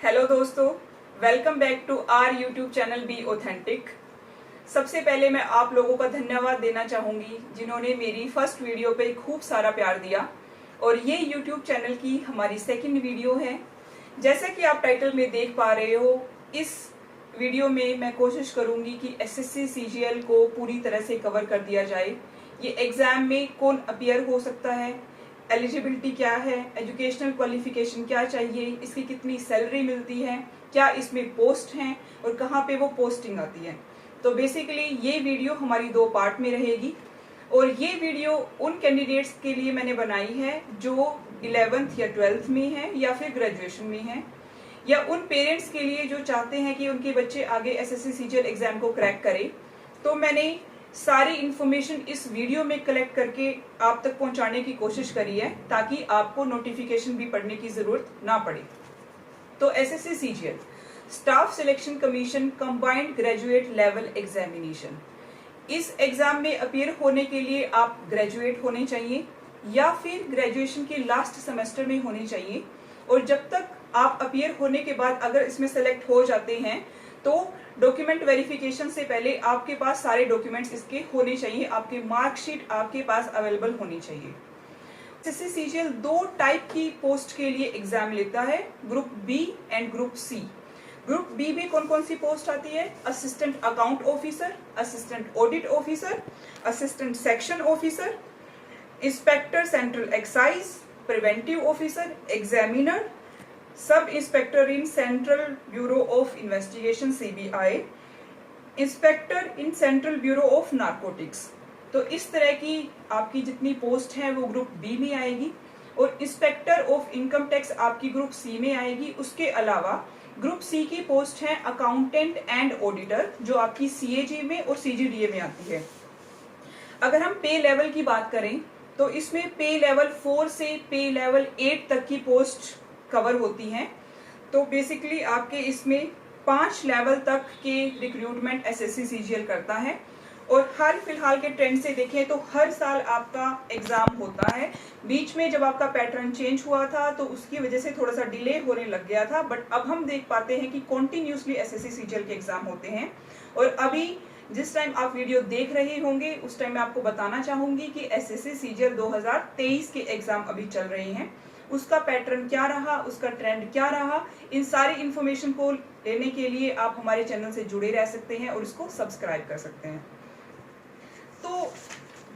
Hello दोस्तों, welcome back to our YouTube channel be authentic. सबसे पहले मैं आप लोगों का धन्यवाद देना चाहूंगी जिन्होंने मेरी फर्स्ट वीडियो पे खूब सारा प्यार दिया और ये यूट्यूब चैनल की हमारी सेकंड वीडियो है। जैसा कि आप टाइटल में देख पा रहे हो, इस वीडियो में मैं कोशिश करूंगी कि एसएससी सीजीएल को पूरी तरह से कवर कर दिया जाए। ये एग्जाम में कौन अपीयर हो सकता है, एलिजिबिलिटी क्या है, एजुकेशनल क्वालिफिकेशन क्या चाहिए, इसकी कितनी सैलरी मिलती है, क्या इसमें पोस्ट हैं और कहाँ पे वो पोस्टिंग आती है। तो बेसिकली ये वीडियो हमारी दो पार्ट में रहेगी और ये वीडियो उन कैंडिडेट्स के लिए मैंने बनाई है जो 11th या 12th में है या फिर ग्रेजुएशन में है, या उन पेरेंट्स के लिए जो चाहते हैं कि उनके बच्चे आगे एसएससी सीजीएल एग्जाम को क्रैक करें। तो मैंने सारी इंफॉर्मेशन इस वीडियो में कलेक्ट करके आप तक पहुंचाने की कोशिश करी है ताकि आपको नोटिफिकेशन भी पढ़ने की जरूरत ना पड़े। तो SSC CGL staff selection commission combined graduate level examination, इस एग्जाम में अपीयर होने के लिए आप ग्रेजुएट होने चाहिए या फिर ग्रेजुएशन के लास्ट सेमेस्टर में होने चाहिए। और जब तक आप अपीयर होने के बाद अगर इसमें सेलेक्ट हो जाते हैं तो डॉक्यूमेंट वेरिफिकेशन से पहले आपके पास सारे डॉक्यूमेंट्स इसके होने चाहिए, आपके मार्कशीट आपके पास अवेलेबल होनी चाहिए। एसएससी सीजीएल दो टाइप की पोस्ट के लिए एग्जाम लेता है, group B and group C. Group B में कौन कौन सी पोस्ट आती है? Assistant account officer, assistant audit officer, assistant section officer, inspector central excise, preventive officer, examiner, sub inspector in central bureau of investigation CBI, inspector in central bureau of narcotics. तो इस तरह की आपकी जितनी पोस्ट है वो ग्रुप बी में आएगी और इंस्पेक्टर ऑफ इनकम टैक्स आपकी ग्रुप सी में आएगी। उसके अलावा ग्रुप सी की पोस्ट है अकाउंटेंट एंड ऑडिटर, जो आपकी सीएजी में और सीजीडीए में आती है। अगर हम पे लेवल की बात करें तो इसमें पे लेवल 4 से पे लेवल 8 तक की पोस्ट कवर होती हैं। तो बेसिकली आपके इसमें 5 लेवल तक के रिक्रूटमेंट एसएससी सीजीएल करता है और हर फिलहाल के ट्रेंड से देखें तो हर साल आपका एग्जाम होता है। बीच में जब आपका पैटर्न चेंज हुआ था तो उसकी वजह से थोड़ा सा डिले होने लग गया था, बट अब हम देख पाते हैं कि कॉन्टिन्यूसली एसएससी सीजीएल के एग्जाम होते हैं। और अभी जिस टाइम आप वीडियो देख रहे होंगे उस टाइम मैं आपको बताना चाहूंगी कि एसएससी सीजीएल 2023 के एग्जाम अभी चल रहे हैं, उसका पैटर्न क्या रहा, उसका ट्रेंड क्या रहा, इन सारी इंफॉर्मेशन को लेने के लिए आप हमारे चैनल से जुड़े रह सकते हैं और इसको सब्सक्राइब कर सकते हैं। तो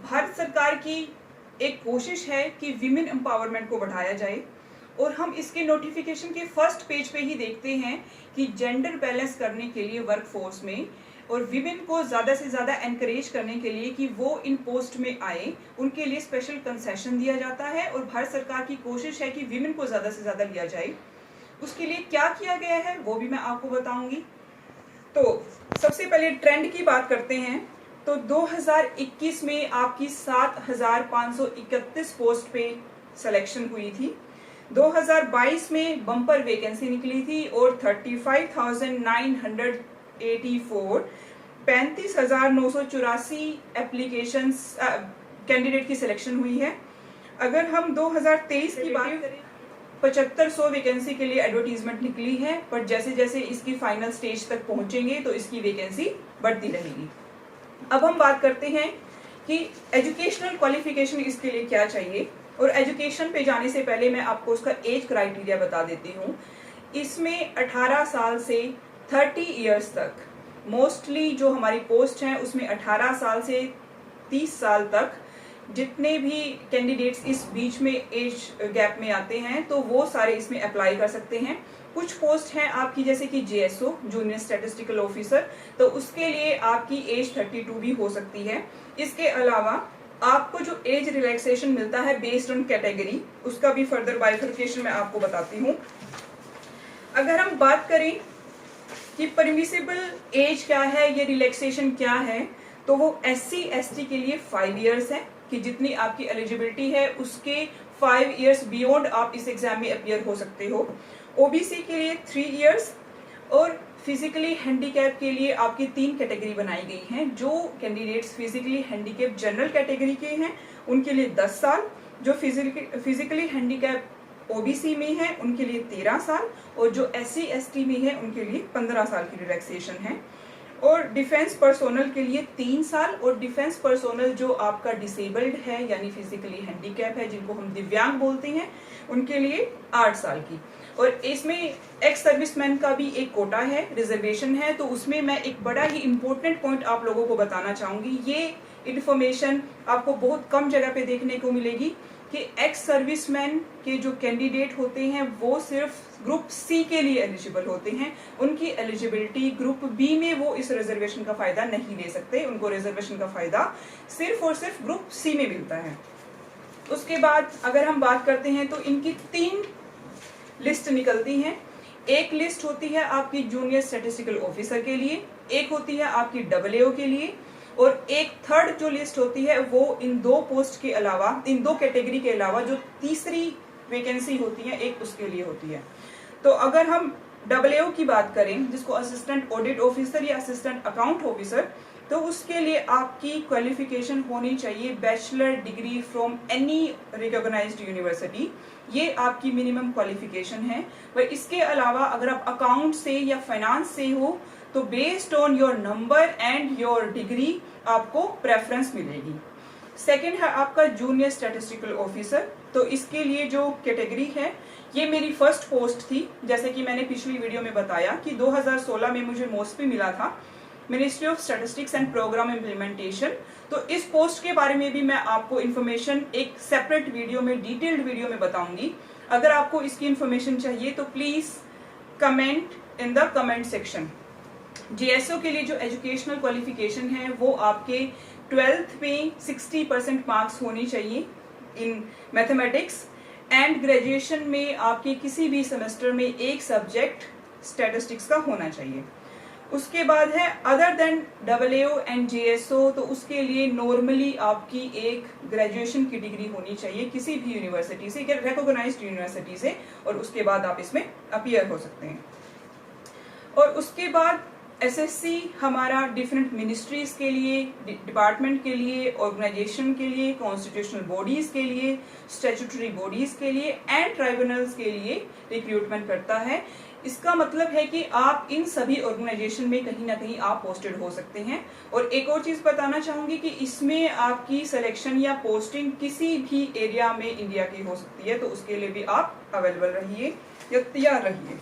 भारत सरकार की एक कोशिश है कि विमेन एम्पावरमेंट को बढ़ाया जाए और हम इसके नोटिफिकेशन के फर्स्ट पेज पे ही देखते हैं कि जेंडर बैलेंस करने के लिए वर्कफोर्स में और विमेन को ज़्यादा से ज़्यादा एनकरेज करने के लिए कि वो इन पोस्ट में आए, उनके लिए स्पेशल कंसेशन दिया जाता है और भारत सरकार की कोशिश है कि विमेन को ज़्यादा से ज़्यादा लिया जाए। उसके लिए क्या किया गया है वो भी मैं आपको बताऊंगी। तो सबसे पहले ट्रेंड की बात करते हैं। तो 2021 में आपकी 7,531 पोस्ट पे सिलेक्शन हुई थी। 2022 में बम्पर वैकेंसी निकली थी और 35,984 35,984 एप्लीकेशंस कैंडिडेट की सिलेक्शन हुई है। अगर हम 2023 की बात करें 7500 वैकेंसी के लिए एडवर्टीजमेंट निकली है, पर जैसे जैसे इसकी फाइनल स्टेज तक पहुंचेंगे तो इसकी वैकेंसी बढ़ती रहेगी। अब हम बात करते हैं कि एजुकेशनल क्वालिफिकेशन इसके लिए क्या चाहिए, और एजुकेशन पे जाने से पहले मैं आपको उसका एज क्राइटेरिया बता देती हूँ। इसमें 18 साल से 30 इयर्स तक, मोस्टली जो हमारी पोस्ट हैं उसमें 18 साल से 30 साल तक जितने भी कैंडिडेट्स इस बीच में एज गैप में आते हैं तो वो सारे इसमें अप्लाई कर सकते हैं। कुछ पोस्ट हैं आपकी जैसे कि जेएसओ जूनियर स्टैटिस्टिकल ऑफिसर, तो उसके लिए आपकी एज 32 भी हो सकती है। इसके अलावा आपको जो एज रिलैक्सेशन मिलता है बेस्ड ऑन कैटेगरी, उसका भी फर्दर बाइफर्केशन मैं आपको बताती हूँ। अगर हम बात करें कि परमिसिबल एज क्या है, ये रिलैक्सेशन क्या है, तो वो एससी एसटी के लिए 5 इयर्स है कि जितनी आपकी एलिजिबिलिटी है उसके 5 इयर्स बियॉन्ड आप इस एग्जाम में अपीयर हो सकते हो। ओबीसी के लिए 3 इयर्स और फिजिकली हैंडीकैप के लिए आपकी 3 कैटेगरी बनाई गई हैं। जो candidates physically handicap general category के हैं उनके लिए 10 साल, जो फिजिकली हैंडीकैप ओबीसी में है उनके लिए 13 साल और जो SC ST में है उनके लिए 15 साल की रिलैक्सेशन है। और डिफेंस पर्सोनल के लिए 3 साल, और डिफेंस पर्सोनल जो आपका डिसेबल्ड है यानी फिजिकली हैंडीकैप है, जिनको हम दिव्यांग बोलते हैं, उनके लिए 8 साल की। और इसमें एक्स सर्विसमैन का भी एक कोटा है, रिजर्वेशन है, तो उसमें मैं एक बड़ा ही इंपॉर्टेंट पॉइंट आप लोगों को बताना चाहूंगी। ये इन्फॉर्मेशन आपको बहुत कम जगह पे देखने को मिलेगी कि एक्स सर्विसमैन के जो कैंडिडेट होते हैं वो सिर्फ ग्रुप सी के लिए एलिजिबल होते हैं। उनकी एलिजिबिलिटी ग्रुप बी में वो इस रिजर्वेशन का फायदा नहीं ले सकते। उनको रिजर्वेशन का फायदा सिर्फ और सिर्फ ग्रुप सी में मिलता है। उसके बाद अगर हम बात करते हैं तो इनकी 3 लिस्ट निकलती हैं। एक लिस्ट होती है आपकी जूनियर स्टैटिस्टिकल ऑफिसर के लिए, एक होती है आपकी AAO के लिए, और एक थर्ड जो लिस्ट होती है वो इन 2 पोस्ट के अलावा, इन 2 कैटेगरी के अलावा जो तीसरी वैकेंसी होती है एक उसके लिए होती है। तो अगर हम AAO की बात करें, जिसको असिस्टेंट ऑडिट ऑफिसर या असिस्टेंट अकाउंट ऑफिसर, तो उसके लिए आपकी क्वालिफिकेशन होनी चाहिए bachelor degree from any recognised university. ये आपकी मिनिमम क्वालिफिकेशन है। पर इसके अलावा अगर आप अकाउंट से या फाइनेंस से हो तो based on your number and your degree आपको प्रेफरेंस मिलेगी। सेकंड है आपका जूनियर स्टैटिस्टिकल ऑफिसर। तो इसके लिए जो कैटेगरी है, ये मेरी फर्स्ट पोस्ट थी। जैसे कि मैंने पिछली वीडियो में बताया कि 2016 में मुझे मोस्पी मिला था, ministry of statistics and programme implementation. तो इस पोस्ट के बारे में भी मैं आपको इन्फॉर्मेशन एक सेपरेट वीडियो में, डिटेल्ड वीडियो में बताऊंगी। अगर आपको इसकी इन्फॉर्मेशन चाहिए तो please comment in the comment section. GSO के लिए जो एजुकेशनल क्वालिफिकेशन है वो आपके 12th में 60% मार्क्स होनी चाहिए इन मैथमेटिक्स, एंड ग्रेजुएशन में आपके किसी भी सेमेस्टर में एक सब्जेक्ट स्टैटिस्टिक्स का होना चाहिए। उसके बाद है other than AAO and GSO, तो उसके लिए नॉर्मली आपकी एक ग्रेजुएशन की डिग्री होनी चाहिए किसी भी यूनिवर्सिटी से, रिकॉग्नाइज्ड यूनिवर्सिटी से, और उसके बाद आप इसमें अपीयर हो सकते हैं। और उसके बाद SSC हमारा डिफरेंट मिनिस्ट्रीज के लिए, डिपार्टमेंट के लिए, ऑर्गेनाइजेशन के लिए, कॉन्स्टिट्यूशनल बॉडीज के लिए, स्टैट्यूटरी बॉडीज के लिए एंड ट्राइब्यूनल्स के लिए रिक्रूटमेंट करता है। इसका मतलब है कि आप इन सभी ऑर्गेनाइजेशन में कहीं ना कहीं आप पोस्टेड हो सकते हैं। और एक और चीज बताना चाहूंगी कि इसमें आपकी सिलेक्शन या पोस्टिंग किसी भी एरिया में इंडिया की हो सकती है, तो उसके लिए भी आप अवेलेबल रहिए या तैयार रहिए।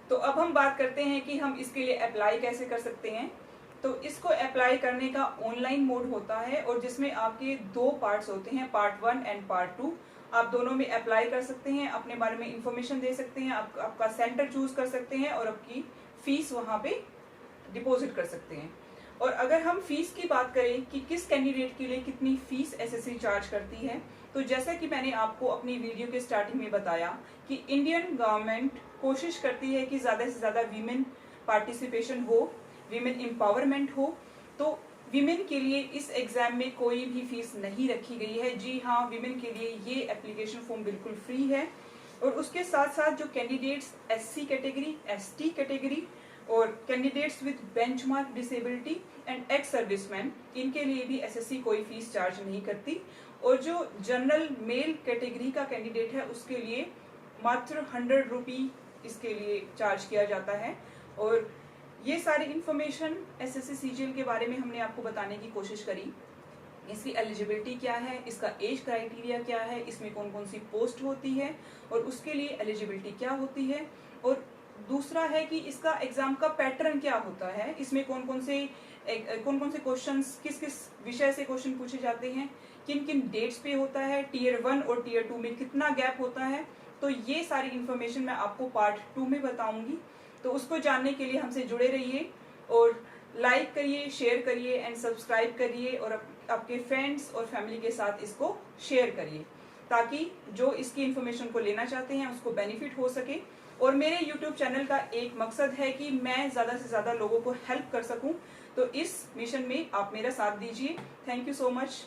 तो अब हम बात करते हैं कि हम इसके लिए अप्लाई कैसे कर सकते हैं। तो इसको अप्लाई करने का ऑनलाइन मोड होता है, और जिसमें आपके 2 पार्ट्स होते हैं, पार्ट 1 एंड पार्ट 2। आप दोनों में अप्लाई कर सकते हैं, अपने बारे में इंफॉर्मेशन दे सकते हैं, आपका सेंटर चूज कर सकते हैं और आपकी फीस वहां पे डिपॉजिट कर सकते हैं। और अगर हम फीस की बात करें कि किस कैंडिडेट के लिए कितनी फीस SSC चार्ज करती है, तो जैसा कि मैंने आपको अपनी वीडियो के स्टार्टिंग में बताया कि इंडियन गवर्नमेंट कोशिश करती है कि ज्यादा से ज्यादा वीमेन पार्टिसिपेशन हो, वीमेन एम्पावरमेंट हो। तो वीमेन के लिए इस एग्जाम में कोई भी फीस नहीं रखी गई है। जी हाँ, वीमेन के लिए ये एप्लीकेशन फॉर्म बिल्कुल फ्री है। और उसके साथ साथ जो candidates SC category, ST category और candidates with benchmark disability and ex servicemen, इनके लिए भी SSC कोई फीस चार्ज नहीं करती। और जो जनरल मेल कैटेगरी का कैंडिडेट है उसके लिए मात्र 100 रुपी इसके लिए चार्ज किया जाता है। और ये सारी इंफॉर्मेशन SSC CGL के बारे में हमने आपको बताने की कोशिश करी। इसकी एलिजिबिलिटी क्या है, इसका एज क्राइटेरिया क्या है, इसमें कौन कौन सी पोस्ट होती है और उसके लिए एलिजिबिलिटी क्या होती है, और दूसरा है कि इसका एग्जाम का पैटर्न क्या होता है, इसमें कौन कौन से क्वेश्चंस, किस किस विषय से क्वेश्चन पूछे जाते हैं, किन किन डेट्स पे होता है, टियर 1 और टियर 2 में कितना गैप होता है। तो ये सारी इंफॉर्मेशन मैं आपको पार्ट 2 में बताऊंगी। तो उसको जानने के लिए हमसे जुड़े रहिए और लाइक करिए, शेयर करिए एंड सब्सक्राइब करिए, और आपके फ्रेंड्स और फैमिली के साथ इसको शेयर करिए, ताकि जो इसकी इंफॉर्मेशन को लेना चाहते हैं उसको बेनिफिट हो सके। और मेरे YouTube चैनल का एक मकसद है कि मैं ज्यादा से ज्यादा लोगों को हेल्प कर सकूं। तो इस मिशन में आप मेरा साथ दीजिए। Thank you so much.